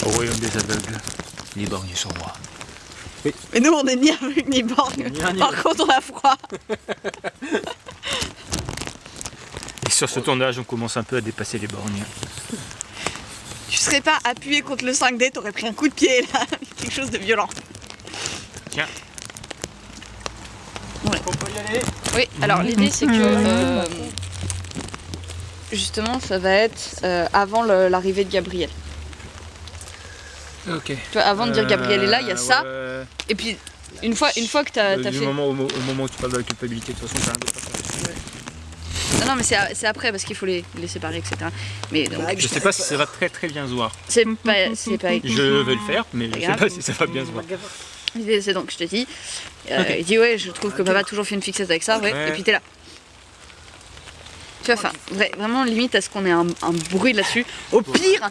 Au royaume des aveugles, les borgnés sont rois. Oui. Mais nous on est ni aveugles ni borgnes. Par contre on a froid. Et sur ce tournage, on commence un peu à dépasser les borgnes. Tu serais pas appuyé contre le 5D, t'aurais pris un coup de pied là, quelque chose de violent. Tiens. Ouais. On peut y aller. Oui, alors l'idée c'est que justement ça va être avant l'arrivée de Gabriel. Ok. Tu vois, avant de dire Gabriel est là, il y a ça. Ouais. Et puis une fois que t'as Du fait... moment, au moment où tu parles de la culpabilité, de toute façon, t'as rien d'autre à faire. Non mais c'est après parce qu'il faut les séparer, etc. Mais donc, Je sais pas si ça va très bien se voir. c'est pas... Je vais le faire, mais je sais pas si ça va bien se voir. L'idée c'est donc, je te dis, il dit ouais, je trouve que papa a toujours fait une fixette avec ça, ouais. Et puis t'es là. Tu vois, enfin, vraiment limite à ce qu'on ait un bruit là-dessus. Au pire,